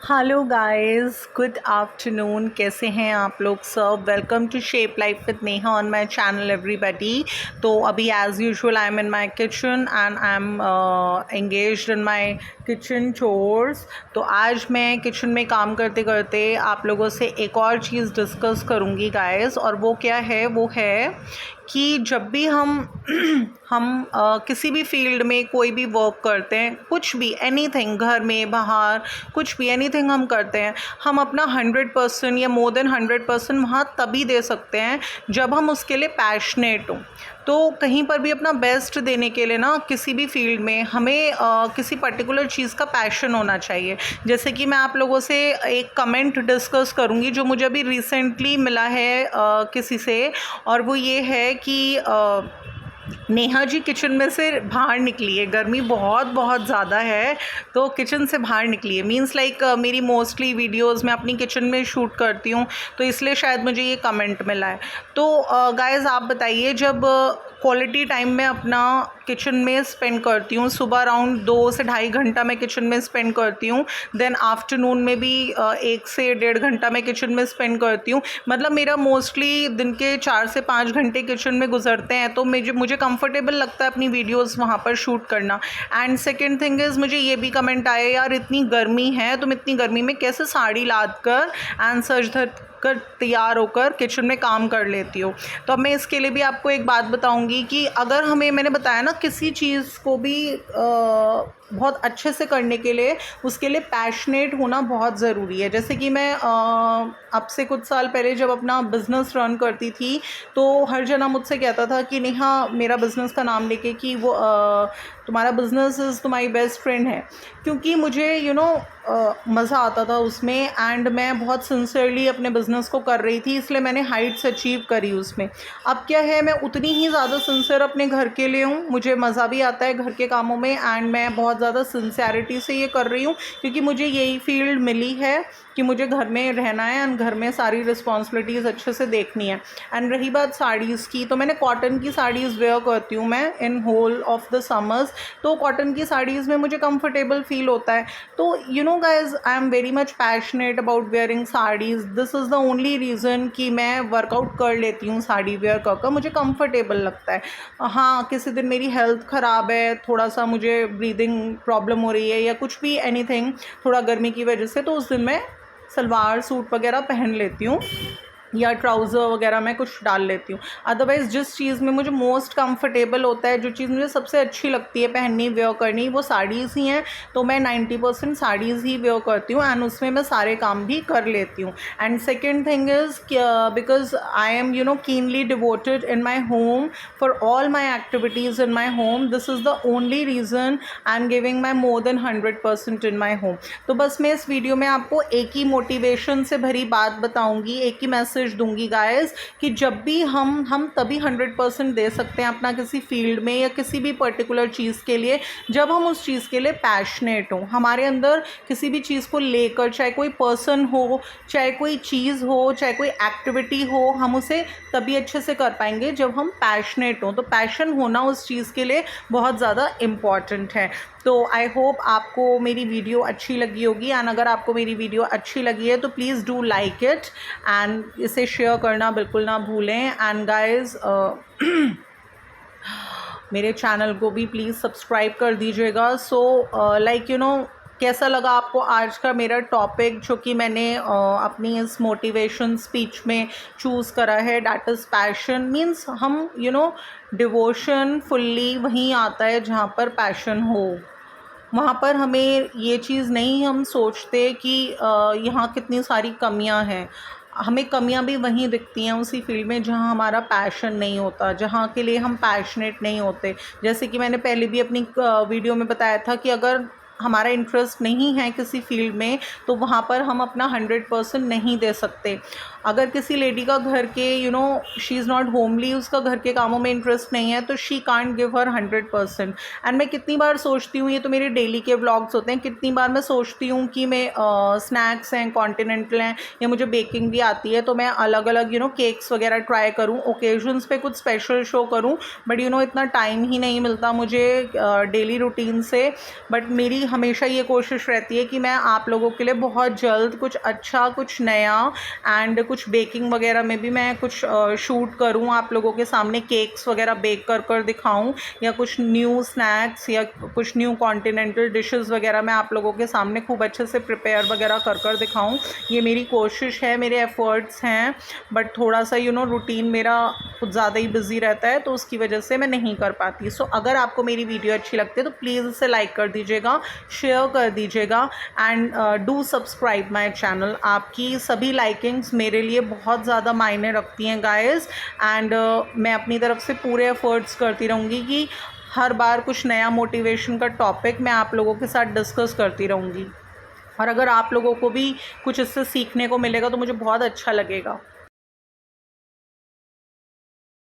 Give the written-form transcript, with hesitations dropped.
Hello guys, good afternoon. कैसे हैं आप लोग सब? Welcome to shape life with Neha on my channel everybody. तो अभी as usual I am in my kitchen and I am engaged in my kitchen chores. तो आज मैं किचन में काम करते करते आप लोगों से एक और चीज़ डिस्कस करूँगी गाइस, और वो क्या है? वो है कि जब भी हम किसी भी फील्ड में कोई भी वर्क करते हैं, कुछ भी एनीथिंग, घर में बाहर कुछ भी एनीथिंग हम करते हैं, हम अपना 100% या मोर देन 100% वहाँ तभी दे सकते हैं जब हम उसके लिए पैशनेट हों। तो कहीं पर भी अपना बेस्ट देने के लिए ना, किसी भी फील्ड में हमें किसी पर्टिकुलर चीज़ का पैशन होना चाहिए। जैसे कि मैं आप लोगों से एक कमेंट डिस्कस करूँगी जो मुझे अभी रिसेंटली मिला है किसी से, और वो ये है कि नेहा जी किचन में से बाहर निकली है, गर्मी बहुत बहुत ज़्यादा है तो किचन से बाहर निकली है। मींस लाइक मेरी मोस्टली वीडियोस मैं अपनी किचन में शूट करती हूँ, तो इसलिए शायद मुझे ये कमेंट मिला है। तो गाइस आप बताइए, जब क्वालिटी टाइम में अपना किचन में स्पेंड करती हूँ, सुबह अराउंड 2 से ढाई घंटा मैं किचन में स्पेंड करती हूँ, देन आफ्टरनून में भी 1 से 1.5 घंटा मैं किचन में स्पेंड करती हूँ। मतलब मेरा मोस्टली दिन के 4 से 5 घंटे किचन में गुजरते हैं, तो मुझे कंफर्टेबल लगता है अपनी वीडियोस वहाँ पर शूट करना। एंड सेकेंड थिंग इज़, मुझे ये भी कमेंट आया, यार इतनी गर्मी है, तुम इतनी गर्मी में कैसे साड़ी लाद कर एंड सज धज कर तैयार होकर किचन में काम कर लेती हो। तो अब मैं इसके लिए भी आपको एक बात बताऊंगी कि अगर मैंने बताया ना, किसी चीज़ को भी बहुत अच्छे से करने के लिए उसके लिए पैशनेट होना बहुत ज़रूरी है। जैसे कि मैं अब से कुछ साल पहले जब अपना बिज़नेस रन करती थी, तो हर जना मुझसे कहता था कि नेहा, मेरा बिज़नेस का नाम लेके, कि वो तुम्हारा बिज़नेस इज़ तुम्हारी बेस्ट फ्रेंड है, क्योंकि मुझे मज़ा आता था उसमें एंड मैं बहुत सिंसियरली अपने बिज़नेस को कर रही थी, इसलिए मैंने हाइट्स अचीव करी उसमें। अब क्या है, मैं उतनी ही ज़्यादा सिंसियर अपने घर के लिए हूँ, मुझे मज़ा भी आता है घर के कामों में एंड मैं बहुत ज़्यादा सिंसियरिटी से ये कर रही हूँ, क्योंकि मुझे यही फील्ड मिली है कि मुझे घर में रहना है एंड घर में सारी रिस्पॉन्सिबिलिटीज़ अच्छे से देखनी है। एंड रही बात साड़ीज़ की, तो मैंने कॉटन की साड़ीज़ वेयर करती हूँ मैं in whole of the summers. तो कॉटन की साड़ीज़ में मुझे कंफर्टेबल फील होता है। तो guys, I am very much passionate about wearing saris. This is the only reason कि मैं वर्कआउट कर लेती हूँ साड़ी वेयर कर मुझे कंफर्टेबल लगता है। हाँ, किसी दिन मेरी हेल्थ ख़राब है, थोड़ा सा मुझे ब्रीदिंग प्रॉब्लम हो रही है या कुछ भी एनीथिंग, थोड़ा गर्मी की वजह से, तो उस दिन मैं सलवार सूट वगैरह पहन लेती हूँ या ट्राउज़र वगैरह मैं कुछ डाल लेती हूँ। अदरवाइज़ जिस चीज़ में मुझे मोस्ट कंफर्टेबल होता है, जो चीज़ मुझे सबसे अच्छी लगती है पहननी, वेयर करनी, वो साड़ीज़ ही हैं। तो मैं 90% साड़ीज़ ही वेयर करती हूँ एंड उसमें मैं सारे काम भी कर लेती हूँ। And second thing is, because I am keenly devoted in my home for all my activities in my home. This is the only reason I am giving my more than 100% in my home. तो बस मैं इस video में आपको एक ही motivation से भरी बात बताऊँगी, एक ही मैसेज दूंगी गाइस, कि जब भी हम तभी 100% दे सकते हैं अपना किसी फील्ड में या किसी भी पर्टिकुलर चीज़ के लिए, जब हम उस चीज़ के लिए पैशनेट हों। हमारे अंदर किसी भी चीज़ को लेकर, चाहे कोई पर्सन हो, चाहे कोई चीज़ हो, चाहे कोई एक्टिविटी हो, हम उसे तभी अच्छे से कर पाएंगे जब हम पैशनेट हों। तो पैशन होना उस चीज़ के लिए बहुत ज़्यादा इम्पॉर्टेंट है। तो आई होप आपको मेरी वीडियो अच्छी लगी होगी, एंड अगर आपको मेरी वीडियो अच्छी लगी है तो please do like it and इसे शेयर करना बिल्कुल ना भूलें। एंड गाइस, मेरे चैनल को भी प्लीज़ सब्सक्राइब कर दीजिएगा। सो कैसा लगा आपको आज का मेरा टॉपिक, जो कि मैंने अपनी इस मोटिवेशन स्पीच में चूज़ करा है, डैट इज़ पैशन। मीन्स हम डिवोशन फुल्ली वहीं आता है जहाँ पर पैशन हो। वहाँ पर हमें ये चीज़ नहीं हम सोचते कि यहाँ कितनी सारी कमियाँ हैं। हमें कमियाँ भी वहीं दिखती हैं उसी फील्ड में जहाँ हमारा पैशन नहीं होता, जहाँ के लिए हम पैशनेट नहीं होते। जैसे कि मैंने पहले भी अपनी वीडियो में बताया था कि अगर हमारा इंटरेस्ट नहीं है किसी फील्ड में, तो वहाँ पर हम अपना 100% नहीं दे सकते। अगर किसी लेडी का घर के शी इज़ नॉट होमली, उसका घर के कामों में इंटरेस्ट नहीं है, तो she can't give her 100%। And मैं कितनी बार सोचती हूँ, ये तो मेरे डेली के व्लॉग्स होते हैं, कितनी बार मैं सोचती हूँ कि मैं स्नैक्स हैं, कॉन्टिनेंटल हैं, या मुझे बेकिंग भी आती है, तो मैं अलग अलग केक्स वगैरह ट्राई करूँ, ओकेजन्स पे कुछ स्पेशल शो करूँ। बट इतना टाइम ही नहीं मिलता मुझे डेली रूटीन से। बट मेरी हमेशा ये कोशिश रहती है कि मैं आप लोगों के लिए बहुत जल्द कुछ अच्छा, कुछ नया एंड कुछ बेकिंग वगैरह में भी मैं कुछ शूट करूँ, आप लोगों के सामने केक्स वगैरह बेक कर दिखाऊँ, या कुछ न्यू स्नैक्स या कुछ न्यू कॉन्टिनेंटल डिशेस वगैरह मैं आप लोगों के सामने खूब अच्छे से प्रिपेयर वगैरह कर दिखाऊँ। ये मेरी कोशिश है, मेरे एफ़र्ट्स हैं, बट थोड़ा सा रूटीन मेरा कुछ ज़्यादा ही बिजी रहता है, तो उसकी वजह से मैं नहीं कर पाती। सो अगर आपको मेरी वीडियो अच्छी लगती है तो प्लीज़ इसे लाइक कर दीजिएगा, शेयर कर दीजिएगा and do subscribe my channel. आपकी सभी लाइकिंग्स मेरे लिए बहुत ज़्यादा मायने रखती हैं गाइस, एंड मैं अपनी तरफ से पूरे एफर्ट्स करती रहूँगी कि हर बार कुछ नया मोटिवेशन का टॉपिक मैं आप लोगों के साथ डिस्कस करती रहूँगी, और अगर आप लोगों को भी कुछ इससे सीखने को मिलेगा तो मुझे बहुत अच्छा लगेगा।